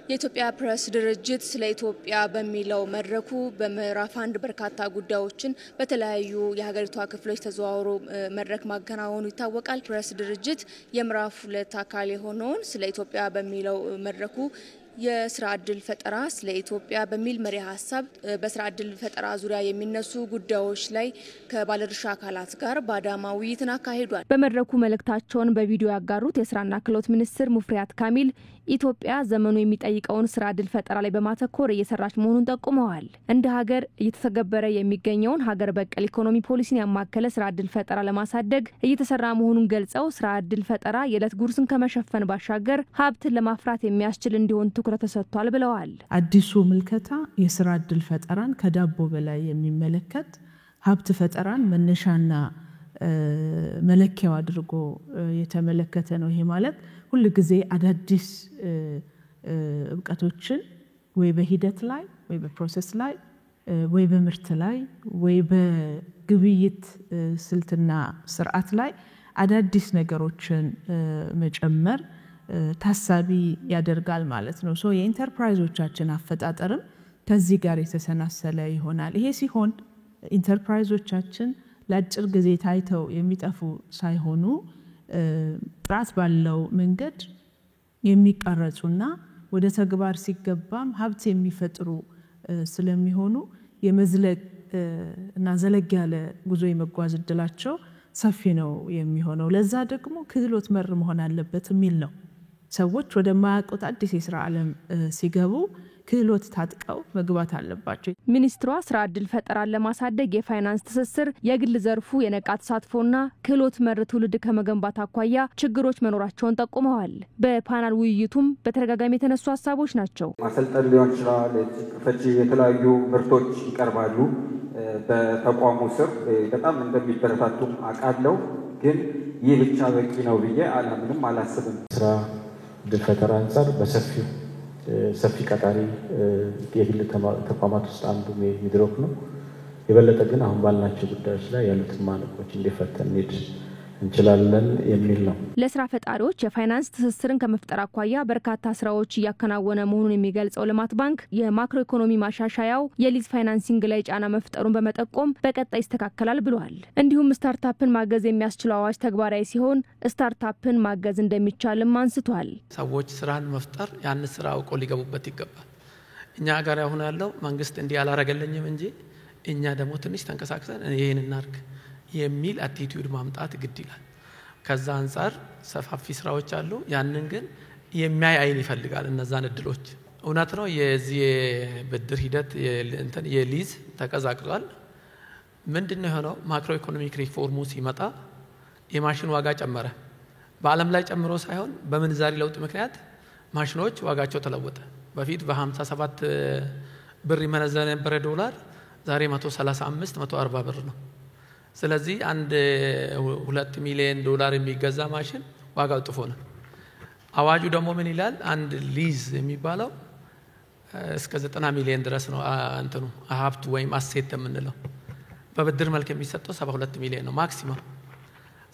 የኢትዮጵያ ፕሬስ ድርጅት ስለ ኢትዮጵያ በሚለው መድረኩ በምዕራፍ 1 በርካታ ጉዳዮችን በተለያዩ የሀገሪቷ ክፍሎች ተዘዋውሮ መድረክ ማከናወኑ ይታወቃል። ፕሬስ ድርጅት የምዕራፍ 2 አካል የሆነውን ስለ ኢትዮጵያ በሚለው መድረኩ የስራ ዕድል ፈጠራ ስለ ኢትዮጵያ በሚል መሪ ሀሳብ በስራ ዕድል ፈጠራ ዙሪያ የሚነሱ ጉዳዮች ላይ ከባለድርሻ አካላት ጋር በአዳማ ውይይትን አካሂዷል። በመድረኩ መልእክታቸውን በቪዲዮ ያጋሩት የስራና ክህሎት ሚኒስትር ሙፈሪያት ካሚል ኢትዮጵያ ዘመኑ የሚጠይቀውን ስራ ዕድል ፈጠራ ላይ በማተኮር እየሰራች መሆኑን ጠቁመዋል። እንደ ሀገር እየተተገበረ የሚገኘውን ሀገር በቀል ኢኮኖሚ ፖሊሲን ያማከለ ስራ ዕድል ፈጠራ ለማሳደግ እየተሰራ መሆኑን ገልጸው ስራ ዕድል ፈጠራ የዕለት ጉርስን ከመሸፈን ባሻገር ሀብትን ለማፍራት የሚያስችል እንዲሆን ትኩረት ተሰጥቷል ብለዋል። አዲሱ ምልከታ የስራ ዕድል ፈጠራን ከዳቦ በላይ የሚመለከት ሀብት ፈጠራን መነሻና መለኪያው አድርጎ የተመለከተ ነው። ይሄ ማለት ሁሉ ጊዜ አዳዲስ እውቀቶችን ወይ በሂደት ላይ ወይ በፕሮሰስ ላይ ወይ በምርት ላይ ወይ በግብይት ስልትና ስርዓት ላይ አዳዲስ ነገሮችን መጨመር ታሳቢ ያደርጋል ማለት ነው። ሶ የኢንተርፕራይዞቻችን አፈጣጠርም ከዚህ ጋር የተሰናሰለ ይሆናል። ይሄ ሲሆን ኢንተርፕራይዞቻችን ለአጭር ጊዜ ታይተው የሚጠፉ ሳይሆኑ ጥራት ባለው መንገድ የሚቀረጹና ወደ ተግባር ሲገባም ሀብት የሚፈጥሩ ስለሚሆኑ የመዝለቅ እና ዘለግ ያለ ጉዞ የመጓዝ እድላቸው ሰፊ ነው የሚሆነው። ለዛ ደግሞ ክህሎት መር መሆን አለበት የሚል ነው። ሰዎች ወደ ማያውቁት አዲስ የስራ ዓለም ሲገቡ ክህሎት ታጥቀው መግባት አለባቸው። ሚኒስትሯ ስራ ዕድል ፈጠራን ለማሳደግ የፋይናንስ ትስስር፣ የግል ዘርፉ የነቃ ተሳትፎና ክህሎት መር ትውልድ ከመገንባት አኳያ ችግሮች መኖራቸውን ጠቁመዋል። በፓናል ውይይቱም በተደጋጋሚ የተነሱ ሀሳቦች ናቸው። ማሰልጠን ሊሆን ይችላል፣ ፈቺ የተለያዩ ምርቶች ይቀርባሉ በተቋሙ ስር በጣም እንደሚበረታቱም አውቃለሁ። ግን ይህ ብቻ በቂ ነው ብዬ አላስብም። ስራ ዕድል ፈጠራ አንፃር በሰፊው ሰፊ ቀጣሪ የግል ተቋማት ውስጥ አንዱ ሚድሮክ ነው። የበለጠ ግን አሁን ባልናቸው ጉዳዮች ላይ ያሉትን ማነቆች እንዲፈተን እንችላለን የሚል ነው። ለስራ ፈጣሪዎች የፋይናንስ ትስስርን ከመፍጠር አኳያ በርካታ ስራዎች እያከናወነ መሆኑን የሚገልጸው ልማት ባንክ የማክሮ ኢኮኖሚ ማሻሻያው የሊዝ ፋይናንሲንግ ላይ ጫና መፍጠሩን በመጠቆም በቀጣይ ይስተካከላል ብሏል። እንዲሁም ስታርታፕን ማገዝ የሚያስችለው አዋጅ ተግባራዊ ሲሆን ስታርታፕን ማገዝ እንደሚቻልም አንስቷል። ሰዎች ስራን መፍጠር ያን ስራ አውቀው ሊገቡበት ይገባል። እኛ ጋር አሁን ያለው መንግስት እንዲህ አላረገለኝም እንጂ እኛ ደግሞ ትንሽ ተንቀሳቅሰን ይሄን እናርግ የሚል አቲቲዩድ ማምጣት ግድ ይላል። ከዛ አንፃር ሰፋፊ ስራዎች አሉ። ያንን ግን የሚያይ አይን ይፈልጋል። እነዛን እድሎች እውነት ነው። የዚህ ብድር ሂደት የሊዝ ተቀዛቅዟል። ምንድነው የሆነው? ማክሮ ኢኮኖሚክ ሪፎርሙ ሲመጣ የማሽን ዋጋ ጨመረ። በአለም ላይ ጨምሮ ሳይሆን በምንዛሪ ለውጥ ምክንያት ማሽኖች ዋጋቸው ተለወጠ። በፊት በ57 ብር ይመነዘር የነበረ ዶላር ዛሬ 135 140 ብር ነው። ስለዚህ አንድ 2 ሚሊዮን ዶላር የሚገዛ ማሽን ዋጋው ጥፎ ነው። አዋጁ ደግሞ ምን ይላል? አንድ ሊዝ የሚባለው እስከ 90 ሚሊዮን ድረስ ነው እንትኑ ሀብቱ ወይም አሴት የምንለው። በብድር መልክ የሚሰጠው 72 ሚሊዮን ነው ማክሲመም።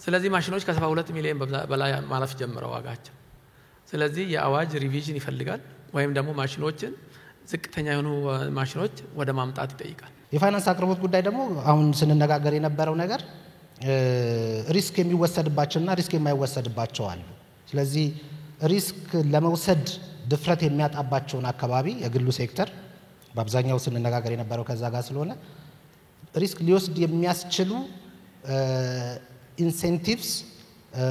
ስለዚህ ማሽኖች ከ72 ሚሊዮን በላይ ማለፍ ጀምረው ዋጋቸው። ስለዚህ የአዋጅ ሪቪዥን ይፈልጋል ወይም ደግሞ ማሽኖችን ዝቅተኛ የሆኑ ማሽኖች ወደ ማምጣት ይጠይቃል። የፋይናንስ አቅርቦት ጉዳይ ደግሞ አሁን ስንነጋገር የነበረው ነገር ሪስክ የሚወሰድባቸውና ሪስክ የማይወሰድባቸው አሉ። ስለዚህ ሪስክ ለመውሰድ ድፍረት የሚያጣባቸውን አካባቢ የግሉ ሴክተር በአብዛኛው ስንነጋገር የነበረው ከዛ ጋር ስለሆነ ሪስክ ሊወስድ የሚያስችሉ ኢንሴንቲቭስ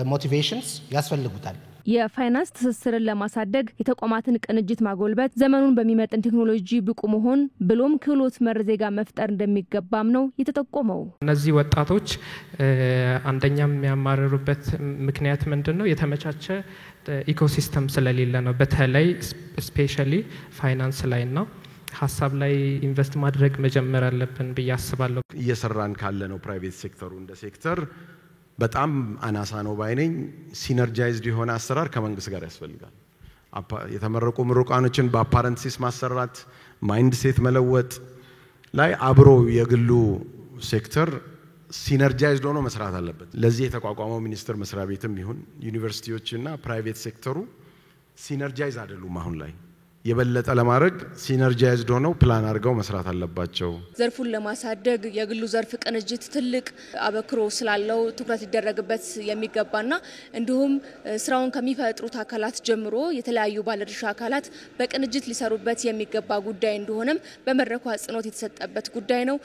ሞቲቬሽንስ ያስፈልጉታል። የፋይናንስ ትስስርን ለማሳደግ የተቋማትን ቅንጅት ማጎልበት፣ ዘመኑን በሚመጥን ቴክኖሎጂ ብቁ መሆን ብሎም ክህሎት መር ዜጋ መፍጠር እንደሚገባም ነው የተጠቆመው። እነዚህ ወጣቶች አንደኛም የሚያማርሩበት ምክንያት ምንድነው? የተመቻቸ ኢኮሲስተም ስለሌለ ነው። በተለይ ስፔሻሊ ፋይናንስ ላይ ነው ሀሳብ ላይ ኢንቨስት ማድረግ መጀመር አለብን ብዬ አስባለሁ። እየሰራን ካለ ነው ፕራይቬት ሴክተሩ እንደ ሴክተር በጣም አናሳ ነው ባይነኝ። ሲነርጃይዝድ የሆነ አሰራር ከመንግስት ጋር ያስፈልጋል። የተመረቁ ምሩቃኖችን በአፓረንቲስ ማሰራት፣ ማይንድ ሴት መለወጥ ላይ አብሮ የግሉ ሴክተር ሲነርጃይዝድ ሆኖ መስራት አለበት። ለዚህ የተቋቋመው ሚኒስቴር መስሪያ ቤትም ይሁን ዩኒቨርሲቲዎችና ፕራይቬት ሴክተሩ ሲነርጃይዝ አይደሉም። አሁን ላይ የበለጠ ለማድረግ ሲነርጃይዝድ ሆነው ፕላን አድርገው መስራት አለባቸው። ዘርፉን ለማሳደግ የግሉ ዘርፍ ቅንጅት ትልቅ አበክሮ ስላለው ትኩረት ሊደረግበት የሚገባና እንዲሁም ስራውን ከሚፈጥሩት አካላት ጀምሮ የተለያዩ ባለድርሻ አካላት በቅንጅት ሊሰሩበት የሚገባ ጉዳይ እንደሆነም በመድረኩ አጽንኦት የተሰጠበት ጉዳይ ነው።